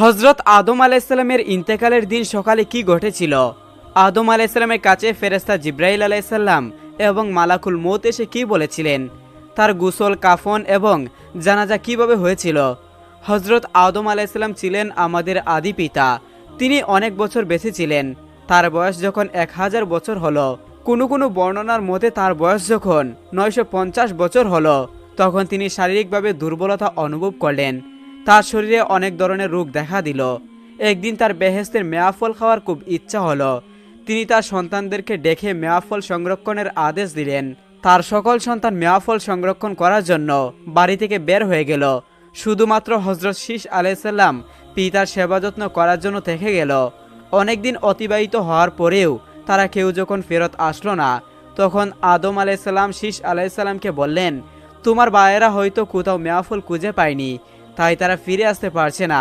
হজরত আদম আলাইসাল্লামের ইন্তেকালের দিন সকালে কি ঘটেছিল? আদম আলাইসাল্লামের কাছে ফেরেশতা জিব্রাইল আলাইসাল্লাম এবং মালাকুল মউত এসে কি বলেছিলেন? তার গোসল, কাফন এবং জানাজা কিভাবে হয়েছিল? হজরত আদম আলাইসাল্লাম ছিলেন আমাদের আদি পিতা। তিনি অনেক বছর বেঁচে ছিলেন। তার বয়স যখন 1000 বছর হলো, কোনো কোনো বর্ণনার মতে তার বয়স যখন 950 বছর হলো, তখন তিনি শারীরিকভাবে দুর্বলতা অনুভব করলেন। তার শরীরে অনেক ধরনের রোগ দেখা দিল। একদিন তার বেহেশতের মেয়াফল খাওয়ার খুব ইচ্ছা হলো। তিনি তার সন্তানদেরকে ডেকে মেয়াফল সংরক্ষণের আদেশ দিলেন। তার সকল সন্তান মেয়াফল সংরক্ষণ করার জন্য বাড়ি থেকে বের হয়ে গেল। শুধুমাত্র হজরত শীষ আলাইসাল্লাম পিতার সেবা যত্ন করার জন্য থেকে গেল। অনেকদিন অতিবাহিত হওয়ার পরেও তারা কেউ যখন ফেরত আসলো না, তখন আদম আলাইসাল্লাম শীষ আলাইসাল্লামকে বললেন, তোমার ভাইয়েরা হয়তো কোথাও মেয়াফল খুঁজে পায়নি, তাই তারা ফিরে আসতে পারছে না।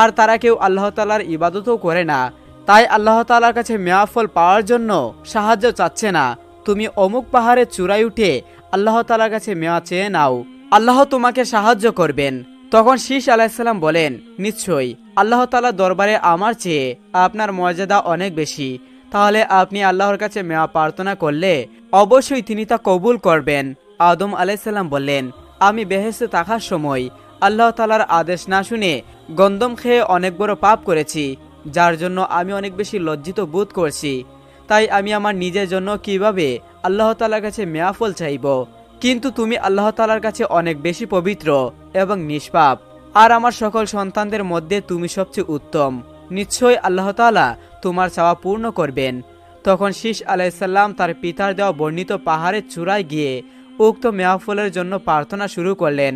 আর তারা কেউ আল্লাহ তাআলার ইবাদতও করে না, তাই আল্লাহ তাআলার কাছে মেয়াফল পাওয়ার জন্য সাহায্য চাচ্ছে না। তুমি অমুক পাহাড়ের চূড়ায় উঠে আল্লাহ তাআলার কাছে মেয়া চেয়ে নাও, আল্লাহ তোমাকে সাহায্য করবেন। তখন শীষ আলাইসাল্লাম বলেন, নিশ্চয়ই আল্লাহ তাআলার দরবারে আমার চেয়ে আপনার মর্যাদা অনেক বেশি। তাহলে আপনি আল্লাহর কাছে মেয়া প্রার্থনা করলে অবশ্যই তিনি তা কবুল করবেন। আদম আলাইসাল্লাম বললেন, আমি বেহেশতে থাকার সময় আল্লাহ তাআলার আদেশ না শুনে গন্দম খেয়ে অনেক বড় পাপ করেছি, যার জন্য আমি অনেক বেশি লজ্জিত বোধ করছি। তাই আমি আমার নিজের জন্য কিভাবে আল্লাহ তাআলার কাছে মেয়াফল চাইব? কিন্তু তুমি আল্লাহ তাআলার কাছে অনেক বেশি পবিত্র এবং নিষ্পাপ, আর আমার সকল সন্তানদের মধ্যে তুমি সবচেয়ে উত্তম। নিশ্চয়ই আল্লাহ তাআলা তোমার চাওয়া পূর্ণ করবেন। তখন শীষ আলাইসাল্লাম তার পিতার দেওয়া বর্ণিত পাহাড়ের চূড়ায় গিয়ে উক্ত মেয়াফলের জন্য প্রার্থনা শুরু করলেন।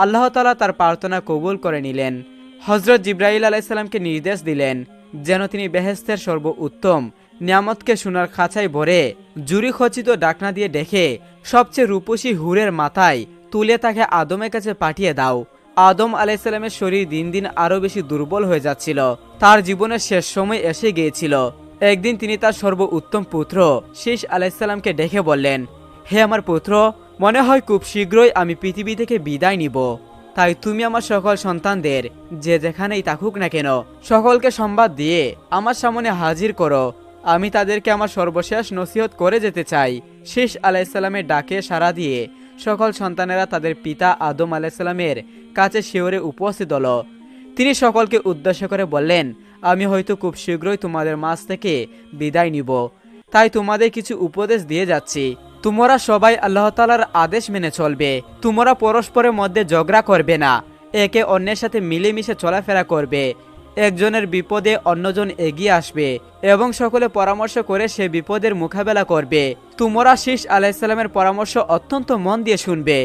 আল্লাহ তাআলা তার প্রার্থনা কবুল করে নিলেন। হজরত জিব্রাইল আলাইসাল্লামকে নির্দেশ দিলেন যেন তিনি বেহেশতের সর্ব উত্তম নিয়ামতকে সোনার খাঁচায় ভরে জুরি খচিত ডাকনা দিয়ে ডেকে সবচেয়ে রূপসী হুরের মাথায় তুলে তাকে আদমের কাছে পাঠিয়ে দাও। আদম আলাইসাল্লামের শরীর দিন দিন আরো বেশি দুর্বল হয়ে যাচ্ছিল। তার জীবনের শেষ সময় এসে গিয়েছিল। একদিন তিনি তার সর্ব উত্তম পুত্র শীষ আলাইসাল্লামকে ডেকে বললেন, হে আমার পুত্র, মনে হয় খুব শীঘ্রই আমি পৃথিবী থেকে বিদায় নিব। তাই তুমি আমার সকল সন্তানদের যে যেখানেই থাকুক না কেন সকলকে সংবাদ দিয়ে আমার সামনে হাজির করো। আমি তাদেরকে আমার সর্বশেষ নসিহত করে যেতে চাই। শীষ আলাইসাল্লামের ডাকে সাড়া দিয়ে সকল সন্তানেরা তাদের পিতা আদম আলাইসাল্লামের কাছে শিয়রে উপস্থিত হল। তিনি সকলকে উদ্দেশ্য করে বললেন, আমি হয়তো খুব শীঘ্রই তোমাদের মাঝ থেকে বিদায় নিব, তাই তোমাদের কিছু উপদেশ দিয়ে যাচ্ছি। তোমরা সবাই আল্লাহ তাআলার আদেশ মেনে চলবে। তোমরা পরস্পরের মধ্যে ঝগড়া করবে না, একে অন্যের সাথে মিলেমিশে চলাফেরা করবে। একজনের বিপদে অন্যজন এগিয়ে আসবে এবং সকলে পরামর্শ করে সে বিপদের মোকাবেলা করবে। তোমরা শীষ আলাইসাল্লামের পরামর্শ অত্যন্ত মন দিয়ে শুনবে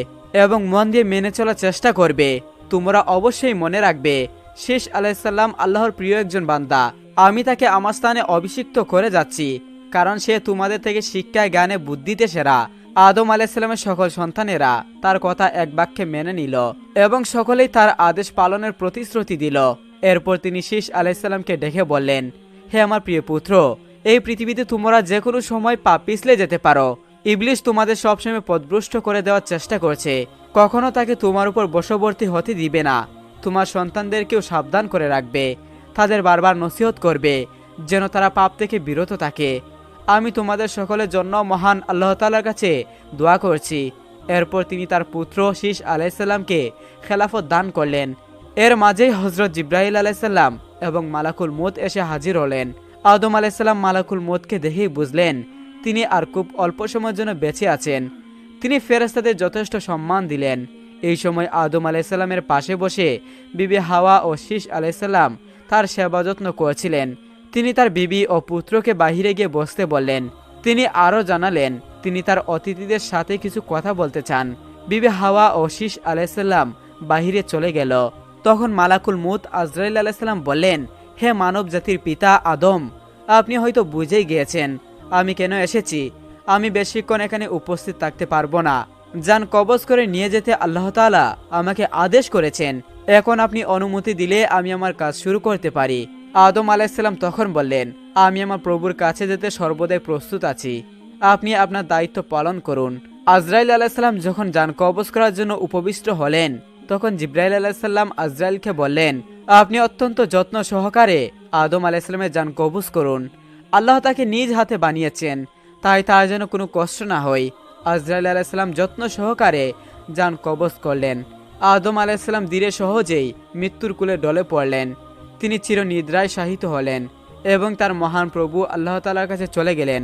এবং মন দিয়ে মেনে চলার চেষ্টা করবে। তোমরা অবশ্যই মনে রাখবে, শীষ আলাইসাল্লাম আল্লাহর প্রিয় একজন বান্দা। আমি তাকে আমার স্থানে অভিষিক্ত করে যাচ্ছি, কারণ সে তোমাদের থেকে শিক্ষায়, জ্ঞানে, বুদ্ধিতে সেরা। আদম আলাইসাল্লামের সকল সন্তানেরা তার কথা এক বাক্যে মেনে নিল এবং সকলেই তার আদেশ পালনের প্রতিশ্রুতি দিল। এরপর তিনি শীষ আলাইসাল্লামকে ডেকে বললেন, হে আমার প্রিয় পুত্র, এই পৃথিবীতে তোমরা যে কোনো সময় পা পিছলে যেতে পারো। ইবলিস তোমাদের সবসময় পথভ্রষ্ট করে দেওয়ার চেষ্টা করছে, কখনো তাকে তোমার উপর বশবর্তী হতে দিবে না। তোমার সন্তানদেরকেও সাবধান করে রাখবে, তাদের বারবার নসিহত করবে যেন তারা পাপ থেকে বিরত থাকে। আমি তোমাদের সকলের জন্য মহান আল্লাহ তাআলার কাছে দোয়া করছি। এরপর তিনি তার পুত্র শীষ আলাইসাল্লামকে খেলাফত দান করলেন। এর মাঝেই হজরত জিব্রাইল আলাইসাল্লাম এবং মালাকুল মউত এসে হাজির হলেন। আদম আলাইসাল্লাম মালাকুল মউতকে দেখেই বুঝলেন তিনি আর খুব অল্প সময়ের জন্য বেঁচে আছেন। তিনি ফেরেশতাদের যথেষ্ট সম্মান দিলেন। এই সময় আদম আলাইসাল্লামের পাশে বসে বিবি হাওয়া ও শীষ আলাইসাল্লাম তার সেবা যত্ন করছিলেন। তিনি তার বিবি ও পুত্রকে বাহিরে গিয়ে বসতে বললেন। তিনি আরও জানালেন তিনি তার অতিথিদের সাথে কিছু কথা বলতে চান। বিবি হাওয়া ও শীষ আলাইসাল্লাম বাহিরে চলে গেল। তখন মালাকুল মউত আজরাইল আলাইসাল্লাম বললেন, হে মানব জাতির পিতা আদম, আপনি হয়তো বুঝেই গিয়েছেন আমি কেন এসেছি। আমি বেশিক্ষণ এখানে উপস্থিত থাকতে পারবো না। যান কবজ করে নিয়ে যেতে আল্লাহ তাআলা আমাকে আদেশ করেছেন। এখন আপনি অনুমতি দিলে আমি আমার কাজ শুরু করতে পারি। আদম আলাইসাল্লাম তখন বললেন, আমি আমার প্রভুর কাছে যেতে সর্বদাই প্রস্তুত আছি, আপনি আপনার দায়িত্ব পালন করুন। আজরাইল আলাইসাল্লাম যখন যান কবজ করার জন্য উপবিষ্ট হলেন, তখন জিব্রাইল আলাইহিসসালাম আজরাইলকে বললেন, আপনি অত্যন্ত যত্ন সহকারে আদম আলাইহিসসালামের জান কবজ করুন। আল্লাহ তাকে নিজ হাতে বানিয়েছেন, তাই তার যেন কোনো কষ্ট না হয়। আজরাইল আলাইহিসসালাম যত্ন সহকারে জান কবজ করলেন। আদম আলাইহিসসালাম ধীরে সহজেই মৃত্যুর কুলে ডলে পড়লেন। তিনি চিরনিদ্রায় শায়িত হলেন এবং তার মহান প্রভু আল্লাহ তাআলার কাছে চলে গেলেন।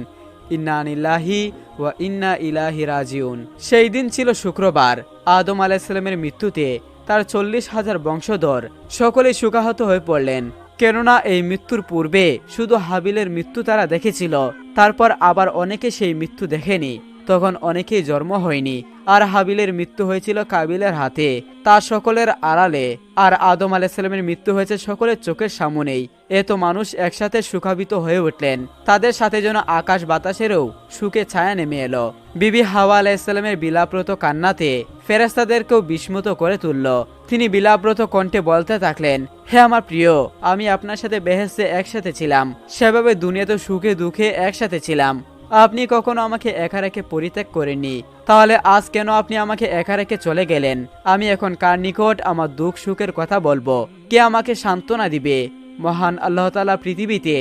ইন্না লিল্লাহি ওয়া ইন্না ইলাইহি রাজিউন। সেই দিন ছিল শুক্রবার। আদম আলাইহিসসালামের মৃত্যুতে তার 40,000 বংশধর সকলেই শোকাহত হয়ে পড়লেন, কেননা এই মৃত্যুর পূর্বে শুধু হাবিলের মৃত্যু তারা দেখেছিল। তারপর আবার অনেকে সেই মৃত্যু দেখেনি, তখন অনেকেই জন্ম হয়নি। আর হাবিলের মৃত্যু হয়েছিল কাবিলের হাতে, তা সকলের আড়ালে। আর আদম আলাইহিসসালামের মৃত্যু হয়েছে সকলের চোখের সামনেই। এত মানুষ একসাথে সুখাবিত হয়ে উঠলেন, তাদের সাথে যেন আকাশ বাতাসেরও সুখে ছায়া নেমে এলো। বিবি হাওয়া আলাইহিসসালামের বিলাপ্রত কান্নাতে ফেরেশতাদেরকেও বিস্মিত করে তুলল। তিনি বিলাপ্রত কণ্ঠে বলতে থাকলেন, হে আমার প্রিয়, আমি আপনার সাথে বেহেশতে একসাথে ছিলাম, সেভাবে দুনিয়াতে সুখে দুঃখে একসাথে ছিলাম। আপনি কখনো আমাকে একা রেখে পরিত্যাগ করেননি, তাহলে আজ কেন আপনি আমাকে একা রেখে চলে গেলেন? আমি এখন কার নিকট আমার দুঃখ সুখের কথা বলবো? কে আমাকে সান্ত্বনা দিবে? মহান আল্লাহ তাআলা পৃথিবীতে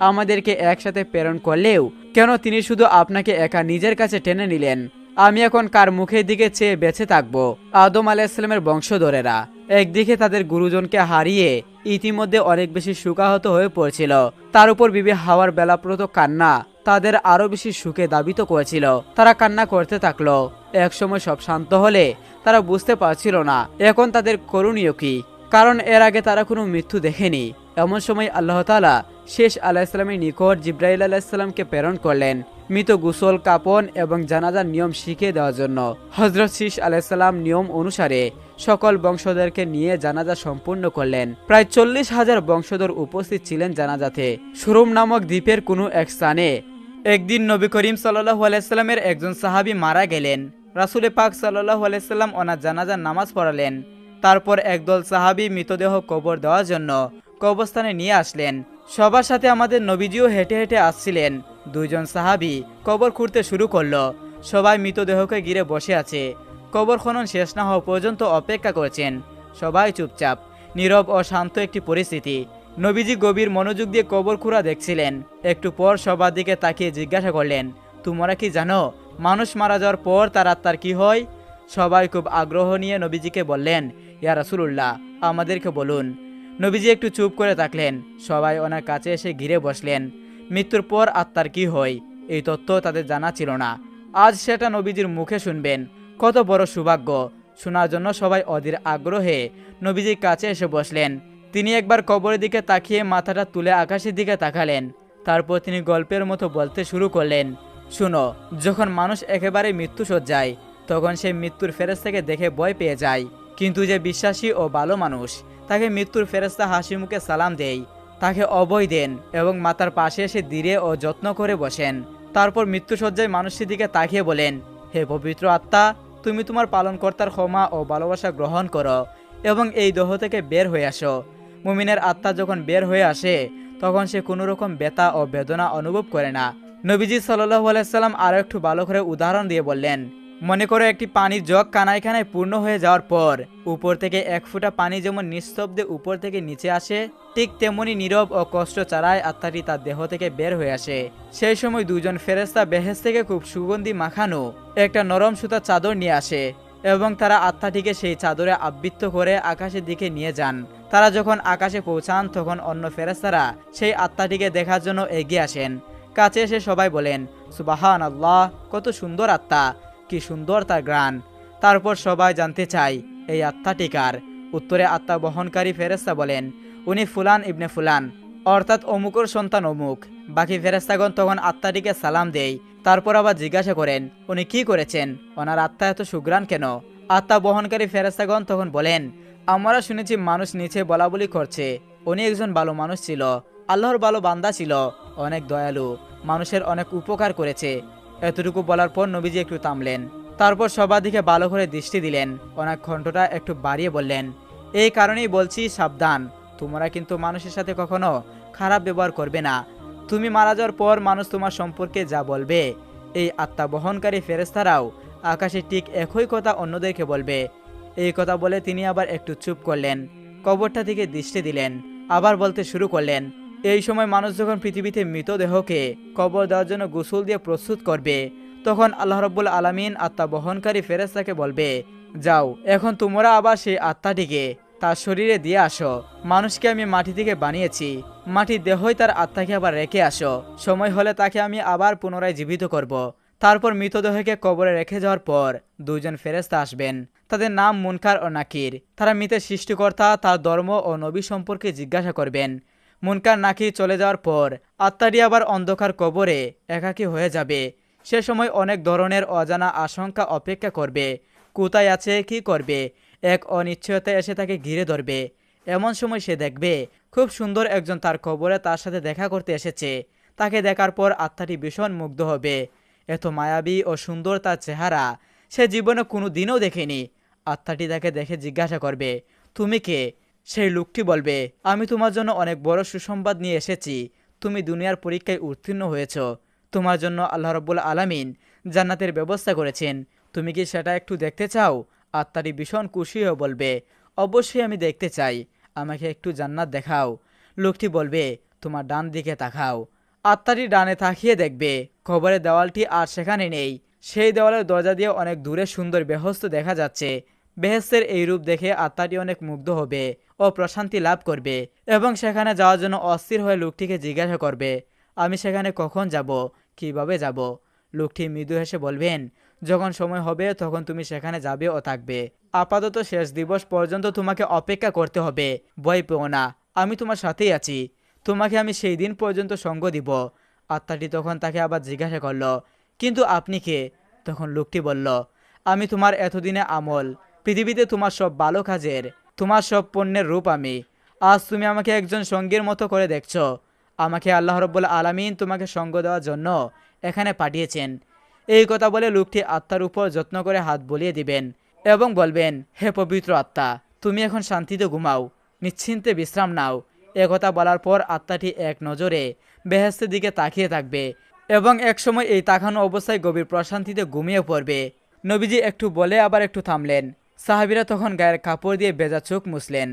আমাদেরকে একসাথে প্রেরণ করলেও কেন তিনি শুধু আপনাকে একা নিজের কাছে টেনে নিলেন? আমি এখন কার মুখের দিকে চেয়ে বেঁচে থাকবো? আদম আলাইহিসসালামের বংশধরেরা একদিকে তাদের গুরুজনকে হারিয়ে ইতিমধ্যে অনেক বেশি শোকাহত হয়ে পড়ছিল, তার উপর বিবি হাওয়ার বেলাপ্রত কান্না তাদের আরো বেশি সুখে দাবিত করেছিল। তারা কান্না করতে থাকলো। একসময় সব শান্ত হলে তারা বুঝতে পারছিল না এখন তাদের করণীয় কি, কারণ এর আগে তারা কোনো মৃত্যু দেখেনি। এমন সময় আল্লাহ তাআলা শেষ আলাইহিসসালামের নিকট জিব্রাইল আলাইহিসসালামকে প্রেরণ করলেন মৃত গোসল, কাপন এবং জানাজার নিয়ম শিখিয়ে দেওয়ার জন্য। হযরত শীষ আলাইহিসসালাম নিয়ম অনুসারে সকল বংশধরকে নিয়ে জানাজা সম্পূর্ণ করলেন। প্রায় 40,000 বংশধর উপস্থিত ছিলেন জানাজাতে। সুরুম নামক দ্বীপের কোনো এক স্থানে একদিন নবী করিম সাল্লাল্লাহু আলাইহি সাল্লামের একজন সাহাবী মারা গেলেন। রাসূল পাক সাল্লাল্লাহু আলাইহি সাল্লাম ওনার জানাজার নামাজ পড়ালেন। তারপর একদল সাহাবী মৃতদেহ কবর দেওয়ার জন্য কবরস্থানে নিয়ে আসলেন। সবার সাথে আমাদের নবীজিও হেঁটে হেঁটে আসছিলেন। দুইজন সাহাবী কবর খুঁড়তে শুরু করলো। সবাই মৃতদেহকে ঘিরে বসে আছে, কবর খনন শেষ না হওয়া পর্যন্ত অপেক্ষা করছেন। সবাই চুপচাপ, নীরব ও শান্ত একটি পরিস্থিতি। নবীজি গভীর মনোযোগ দিয়ে কবর খুঁড়া দেখছিলেন। একটু পর সবার দিকে তাকিয়ে জিজ্ঞাসা করলেন, তোমরা কি জানো মানুষ মারা যাওয়ার পর তার আত্মার কি হয়? সবাই খুব আগ্রহ নিয়ে নবীজিকে বললেন, ইয়া রাসূলুল্লাহ, আমাদেরকে বলুন। নবীজি একটু চুপ করে থাকলেন। সবাই ওনার কাছে এসে ঘিরে বসলেন। মৃত্যুর পর আত্মার কি হয় এই তথ্য তাদের জানা ছিল না। আজ সেটা নবীজির মুখে শুনবেন। কত বড় সৌভাগ্য! শোনার জন্য সবাই অধীর আগ্রহে নবীজির কাছে এসে বসলেন। তিনি একবার কবরের দিকে তাকিয়ে মাথাটা তুলে আকাশের দিকে তাকালেন। তারপর তিনি গল্পের মতো বলতে শুরু করলেন, শুনো, যখন মানুষ একেবারে মৃত্যু সজ্জায় তখন সে মৃত্যুর ফেরেশতাকে দেখে ভয় পেয়ে যায়, কিন্তু যে বিশ্বাসী ও ভালো মানুষ তাকে মৃত্যুর ফেরেশতা হাসি মুখে সালাম দেয়, তাকে অভয় দেন এবং মাথার পাশে এসে ধীরে ও যত্ন করে বসেন। তারপর মৃত্যুসজ্জায় মানুষটির দিকে তাকিয়ে বলেন, হে পবিত্র আত্মা, তুমি তোমার পালনকর্তার ক্ষমা ও ভালোবাসা গ্রহণ করো এবং এই দেহ থেকে বের হয়ে আসো। মুমিনের আত্মা যখন বের হয়ে আসে তখন সে কোনো রকম ব্যথা ও বেদনা অনুভব করে না। নবীজি সাল্লাল্লাহু আলাইহি সাল্লাম আরও একটু ভালো করে উদাহরণ দিয়ে বললেন, মনে করো একটি পানির জগ কানায় কানায় পূর্ণ হয়ে যাওয়ার পর উপর থেকে এক ফোঁটা পানি যেমন নিস্তব্ধে উপর থেকে নিচে আসে, ঠিক তেমনি নীরব ও কষ্ট ছাড়াই আত্মাটি তার দেহ থেকে বের হয়ে আসে। সেই সময় দুজন ফেরেশতা বেহেশত থেকে খুব সুগন্ধি মাখানো একটা নরম সুতার চাদর নিয়ে আসে এবং তারা আত্মাটিকে সেই চাদরে আবৃত করে আকাশের দিকে নিয়ে যান। তারা যখন আকাশে পৌঁছান তখন অন্য ফেরেশতারা সেই আত্মাটিকে দেখার জন্য এগিয়ে আসেন। কাছে এসে সবাই বলেন, সুবহানাল্লাহ, কত সুন্দর আত্মা, কি সুন্দর তার ঘ্রাণ। তারপর সবাই জানতে চায় এই আত্মাটি কার? উত্তরে আত্মা বহনকারী ফেরেশতা বলেন, উনি ফুলান ইবনে ফুলান, অর্থাৎ অমুকর সন্তান অমুক। বাকি ফেরেশতাগণ তখন আত্মাটিকে সালাম দেয়। তারপর আবার জিজ্ঞাসা করেন, উনি কি করেছেন? ওনার আত্মা এত সুঘ্রাণ কেন? আত্মা বহনকারী ফেরেশতাগণ তখন বলেন, আমরা শুনেছি মানুষ নিচে বলাবলি করছে, উনি একজন ভালো মানুষ ছিল, আল্লাহর ভালো বান্দা ছিল, অনেক দয়ালু, মানুষের অনেক উপকার করেছে। এতটুকু বলার পর নবীজি একটু থামলেন। তারপর সবার দিকে ভালো করে দৃষ্টি দিলেন। ওনার কণ্ঠটা একটু বাড়িয়ে বললেন, এই কারণেই বলছি, সাবধান, তোমরা কিন্তু মানুষের সাথে কখনো খারাপ ব্যবহার করবে না। তুমি মারা যাওয়ার পর মানুষ তোমার সম্পর্কে যা বলবে, এই আত্মা বহনকারী ফেরেশতারাও আকাশে ঠিক একই কথা অন্যদেরকে বলবে। এই কথা বলে তিনি আবার একটু চুপ করলেন, কবরটা দিকে দৃষ্টি দিলেন, আবার বলতে শুরু করলেন, এই সময় মানুষ যখন পৃথিবীতে মৃতদেহকে কবর দেওয়ার জন্য গোসল দিয়ে প্রস্তুত করবে, তখন আল্লাহ রাব্বুল আলামিন আত্মা বহনকারী ফেরেশতাকে বলবে, যাও এখন তোমরা আবার সেই আত্মাটিকে তার শরীরে দিয়ে আসো। মানুষকে আমি মাটি থেকে বানিয়েছি, মাটির দেহই তার আত্মাকে আবার রেখে আসো। সময় হলে তাকে আমি আবার পুনরায় জীবিত করব। তারপর মৃতদেহকে কবরে রেখে যাওয়ার পর দুইজন ফেরেশতা আসবেন। তাদের নাম মুনকার ও নাকির। তারা মৃতের সৃষ্টিকর্তা, তার ধর্ম ও নবী সম্পর্কে জিজ্ঞাসা করবেন। মুনকার নাকির চলে যাওয়ার পর আত্মাটি আবার অন্ধকার কবরে একাকী হয়ে যাবে। সে সময় অনেক ধরনের অজানা আশঙ্কা অপেক্ষা করবে। কোথায় আছে, কি করবে, এক অনিশ্চয়তা এসে তাকে ঘিরে ধরবে। এমন সময় সে দেখবে খুব সুন্দর একজন তার কবরে তার সাথে দেখা করতে এসেছে। তাকে দেখার পর আত্মাটি ভীষণ মুগ্ধ হবে। এত মায়াবী ও সুন্দর তার চেহারা সে জীবনে কোনো দিনও দেখেনি। আত্মাটি তাকে দেখে জিজ্ঞাসা করবে, তুমি কে? সেই লোকটি বলবে, আমি তোমার জন্য অনেক বড় সুসংবাদ নিয়ে এসেছি। তুমি দুনিয়ার পরীক্ষায় উত্তীর্ণ হয়েছ। তোমার জন্য আল্লাহ রাব্বুল আলামিন জান্নাতের ব্যবস্থা করেছেন। তুমি কি সেটা একটু দেখতে চাও? আত্মাটি ভীষণ খুশি হয়ে বলবে, অবশ্যই আমি দেখতে চাই, আমাকে একটু জান্নাত দেখাও। লোকটি বলবে, তোমার ডান দিকে তাকাও। আত্মাটি ডানে তাকিয়ে দেখবে কবরের দেওয়ালটি আর সেখানে নেই। সেই দেওয়ালের দরজা দিয়ে অনেক দূরে সুন্দর বেহস্ত দেখা যাচ্ছে। বেহেস্তের এই রূপ দেখে আত্মাটি অনেক মুগ্ধ হবে ও প্রশান্তি লাভ করবে এবং সেখানে যাওয়ার জন্য অস্থির হয়ে লোকটিকে জিজ্ঞাসা করবে, আমি সেখানে কখন যাব, কিভাবে যাব? লোকটি মৃদু হেসে বলবেন, যখন সময় হবে তখন তুমি সেখানে যাবে ও থাকবে। আপাতত শেষ দিবস পর্যন্ত তোমাকে অপেক্ষা করতে হবে। ভয় পেও না, আমি তোমার সাথেই আছি। তোমাকে আমি সেই দিন পর্যন্ত সঙ্গ দিব। আত্মাটি তখন তাকে আবার জিজ্ঞাসা করল, কিন্তু আপনি কে? তখন লোকটি বলল, আমি তোমার এতদিনে আমল, পৃথিবীতে তোমার সব ভালো কাজের, তোমার সব পণ্যের রূপ আমি। আজ তুমি আমাকে একজন সঙ্গীর মতো করে দেখছো। আমাকে আল্লাহ রাব্বুল আলামিন তোমাকে সঙ্গ দেওয়ার জন্য এখানে পাঠিয়েছেন। এই কথা বলে লোকটি আত্মার উপর যত্ন করে হাত বুলিয়ে দিবেন এবং বলবেন, হে পবিত্র আত্মা, তুমি এখন শান্তিতে ঘুমাও, নিশ্চিন্তে বিশ্রাম নাও। একথা বলার পর আত্মাটি এক নজরে বেহেশতের দিকে তাকিয়ে থাকবে এবং একসময় এই তাকানো অবস্থায় গভীর প্রশান্তিতে ঘুমিয়ে পড়বে। নবীজি একটু বলে আবার একটু থামলেন। সাহাবীরা তখন গায়ের কাপড় দিয়ে ভেজা চোখ মুছলেন।